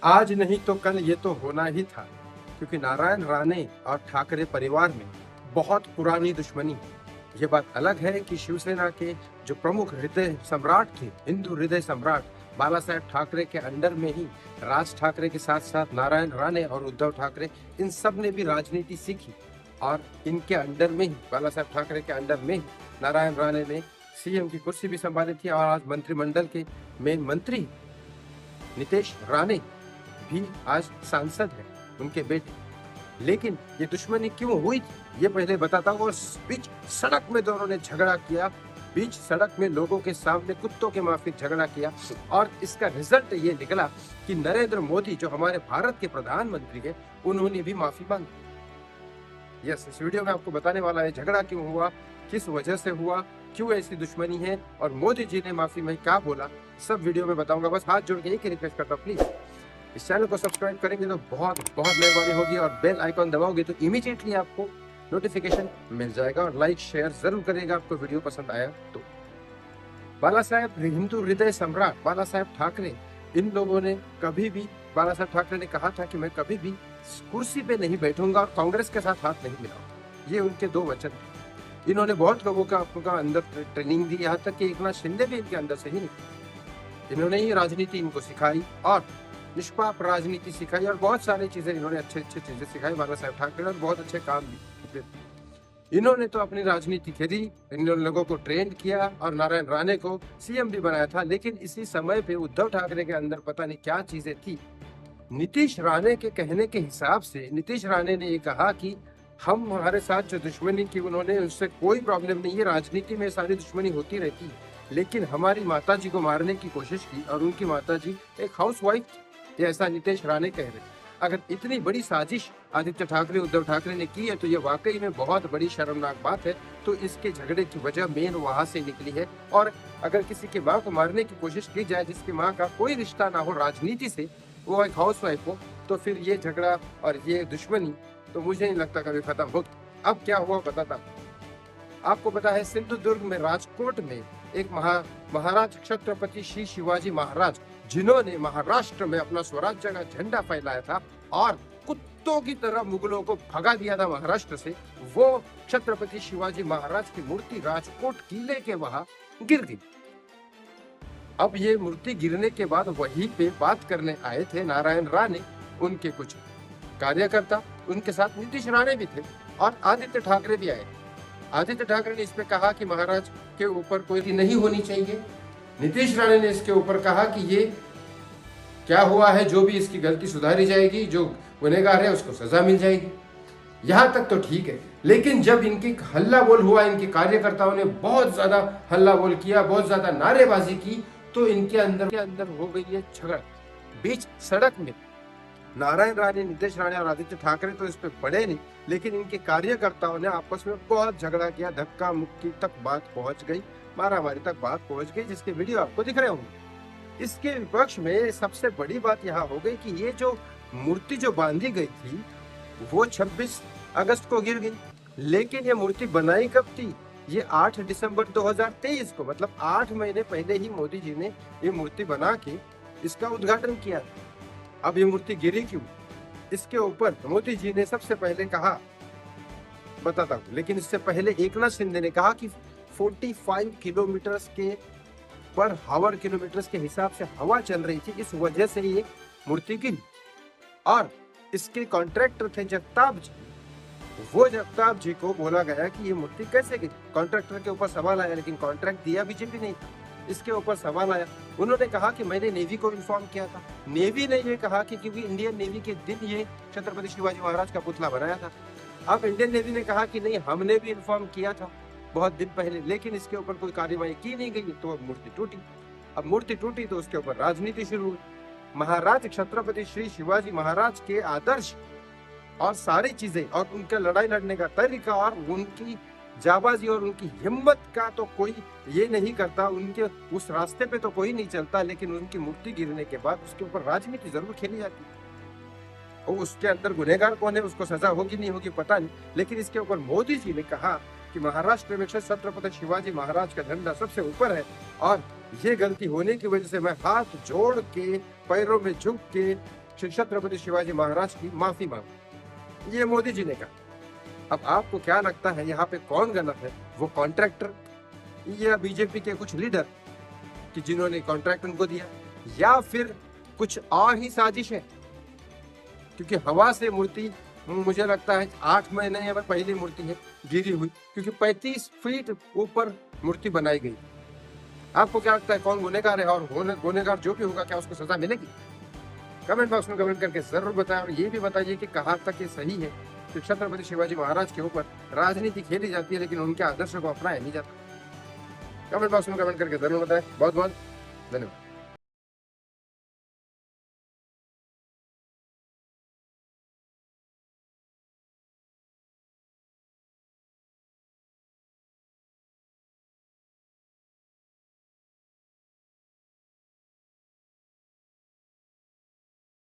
आज नहीं तो कल ये तो होना ही था, क्योंकि नारायण राणे और ठाकरे परिवार में बहुत पुरानी दुश्मनी है। ये बात अलग है कि शिवसेना के जो प्रमुख हृदय सम्राट थे, हिंदू हृदय सम्राट बाला साहेब ठाकरे के अंडर में ही राज ठाकरे के साथ साथ नारायण राणे और उद्धव ठाकरे इन सब ने भी राजनीति सीखी, और इनके अंडर में ही बाला साहेब ठाकरे के अंडर में ही नारायण राणे ने सीएम की कुर्सी भी संभाली थी और आज मंत्रिमंडल के मेन मंत्री नीतीश राणे भी आज सांसद है, उनके बेटे। लेकिन ये दुश्मनी क्यों हुई थी ये पहले बताता हूँ। और बीच सड़क में दोनों ने झगड़ा किया, बीच सड़क में लोगों के सामने कुत्तों के माफिक झगड़ा किया, और इसका रिजल्ट ये निकला कि नरेंद्र मोदी जो हमारे भारत के प्रधानमंत्री है, उन्होंने भी माफी मांगी। यस, इस वीडियो में आपको बताने वाला है झगड़ा क्यों हुआ, किस वजह से हुआ, क्यों ऐसी दुश्मनी है, और मोदी जी ने माफी में क्या बोला, सब वीडियो में बताऊंगा। बस हाथ जोड़ के एक रिक्वेस्ट करता हूँ, प्लीज इस चैनल को सब्सक्राइब करेंगे तो बहुत बहुत मेहरबानी होगी, और बेल आइकॉन दबाओगे तो इमीडिएटली आपको नोटिफिकेशन मिल जाएगा, और लाइक शेयर जरूर करेगा आपको वीडियो पसंद आया तो। बाला साहेब हिंदू हृदय सम्राट बाला साहेब ठाकरे, इन लोगों ने कभी भी, बाला साहेब ठाकरे ने कहा था कि मैं कभी भी कुर्सी पे नहीं बैठूंगा और कांग्रेस के साथ हाथ नहीं मिलाऊंगा। ये उनके दो वचन थे। इन्होंने बहुत लोगों का अंदर ट्रेनिंग दी, यहाँ तक कि एकनाथ शिंदे भी इनके अंदर से ही निकले। इन्होंने ही राजनीति इनको सिखाई और निष्पाप राजनीति सिखाई, और बहुत सारी चीजें इन्होंने अच्छे चीजें सिखाई बाला साहेब ठाकरे, और बहुत अच्छे काम भी। इन्होंने तो अपनी राजनीति खेली, इन लोगों को ट्रेन किया और नारायण राणे को सीएम भी बनाया था। लेकिन इसी समय पे उद्धव ठाकरे के अंदर पता नहीं क्या चीजें थी। नीतीश राणे के कहने के हिसाब से नीतीश राणे ने ये कहा कि हम हमारे साथ जो दुश्मनी की, उन्होंने उससे कोई प्रॉब्लम नहीं है, राजनीति में सारी दुश्मनी होती रहती है, लेकिन हमारी माताजी को मारने की कोशिश की, और उनकी माताजी एक हाउसवाइफ, ऐसा नीतीश राणे कह रहे। अगर इतनी बड़ी साजिश आदित्य ठाकरे उद्धव ठाकरे ने की है तो ये वाकई में बहुत बड़ी शर्मनाक बात है। तो इसके झगड़े की वजह मेन वहां से निकली है। और अगर किसी की मां को मारने की कोशिश की जाए जिसकी मां का कोई रिश्ता ना हो राजनीति से, वो एक हाउसवाइफ हो, तो फिर ये झगड़ा और ये दुश्मनी तो मुझे नहीं लगता कभी खत्म होगी। अब क्या हुआ बताता हूं। आपको पता है सिंधुदुर्ग में, राजकोट में एक महाराज छत्रपति श्री शिवाजी महाराज, जिन्होंने महाराष्ट्र में अपना स्वराज्य का झंडा फहराया था और कुत्तों की तरह मुगलों को भगा दिया था महाराष्ट्र से, वो छत्रपति शिवाजी महाराज की मूर्ति राजकोट किले के वहां गिर गई। अब ये मूर्ति गिरने के बाद वहीं पे बात करने आए थे नारायण राणे, उनके कुछ कार्यकर्ता, उनके साथ नीतीश राणे भी थे और आदित्य ठाकरे भी आए। आदित्य ठाकरे ने इस पे कहा कि महाराज के ऊपर कोई नहीं होनी चाहिए। नीतीश राणे ने इसके ऊपर कहा कि ये क्या हुआ है, जो भी इसकी गलती सुधारी जाएगी, जो गुनहगार है उसको सजा मिल जाएगी। यहाँ तक तो ठीक है, लेकिन जब इनकी हल्ला बोल हुआ, इनके कार्यकर्ताओं ने बहुत ज्यादा हल्ला बोल किया, बहुत ज्यादा नारेबाजी की, तो इनके अंदर हो गई है झगड़ा बीच सड़क में। नारायण राणे, नीतीश राणे और आदित्य ठाकरे तो इस पे पड़े नहीं, लेकिन इनके कार्यकर्ताओं ने आपस में बहुत झगड़ा किया, धक्का मुक्की तक बात पहुंच गई, मारामारी तक बात पहुंच गई, जिसके वीडियो आपको दिख रहे होंगे। इसके विपक्ष में सबसे बड़ी बात यहाँ हो गई कि ये जो मूर्ति जो बांधी गई थी वो 26 अगस्त को गिर गई, लेकिन ये मूर्ति बनाई कब थी? ये 8 दिसंबर 2023 को, मतलब 8 महीने पहले ही मोदी जी ने ये मूर्ति बना के इसका उद्घाटन किया। अब ये मूर्ति गिरी क्यों? इसके ऊपर मोदी जी ने सबसे पहले कहा, बताता हूँ, लेकिन इससे पहले एकनाथ शिंदे ने कहा कि 45 किलोमीटर के पर हावर किलोमीटर के हिसाब से हवा चल रही थी, इस वजह से ये मूर्ति गिरी। और इसके कॉन्ट्रैक्टर थे जगताप जी, वो जगताप जी को बोला गया कि ये मूर्ति कैसे गिरी। कॉन्ट्रैक्टर के ऊपर सवाल आया, लेकिन कॉन्ट्रैक्ट दिया बीजेपी नहीं था, इसके ऊपर सवाल आया। उन्होंने कहा कि मैंने नेवी को इन्फॉर्म किया था। नेवी ने ये कहा कि क्योंकि इंडियन नेवी के दिन ये छत्रपति शिवाजी महाराज का पुतला बनाया था। अब इंडियन नेवी ने कहा कि नहीं, हमने भी इन्फॉर्म किया था बहुत दिन पहले, लेकिन इसके ऊपर कोई कार्रवाई की नहीं गई, तो अब मूर्ति टूटी। अब मूर्ति टूटी तो उसके ऊपर राजनीति शुरू हुई। महाराज छत्रपति श्री शिवाजी महाराज के आदर्श और सारी चीजें और उनका लड़ाई लड़ने का तरीका और उनकी जाबाजी और उनकी हिम्मत का तो कोई ये नहीं करता, उनके उस रास्ते पे तो कोई नहीं चलता, लेकिन उनकी मूर्ति गिरने के बाद उसके ऊपर राजनीति जरूर खेली जाती है। और उसके अंदर गुनहगार कौन है, उसको सजा होगी नहीं होगी पता नहीं, लेकिन इसके ऊपर मोदी जी ने कहा कि महाराष्ट्र में छत्रपति शिवाजी महाराज का झंडा सबसे ऊपर है, और ये गलती होने की वजह से मैं हाथ जोड़ के पैरों में झुक के श्री छत्रपति शिवाजी महाराज की माफी मांगी। ये मोदी जी ने कहा। अब आपको क्या लगता है यहाँ पे कौन गलत है, वो कॉन्ट्रैक्टर या बीजेपी के कुछ लीडर कि जिन्होंने कॉन्ट्रैक्ट उनको दिया, या फिर कुछ और ही साजिश है? क्योंकि हवा से मूर्ति मुझे लगता है 8 महीने या पहली मूर्ति है गिरी हुई, क्योंकि 35 फीट ऊपर मूर्ति बनाई गई। आपको क्या लगता है कौन गुनहगार है, और गुनहगार जो भी होगा क्या उसको सजा मिलेगी? कमेंट बॉक्स में कमेंट करके जरूर बताएं, और ये भी बताइए कि कहाँ तक ये सही है कि छत्रपति शिवाजी महाराज के ऊपर राजनीति खेली जाती है लेकिन उनके आदर्शों को अपनाया नहीं जाता। कमेंट बॉक्स में कमेंट करके जरूर बताएं। बहुत बहुत धन्यवाद।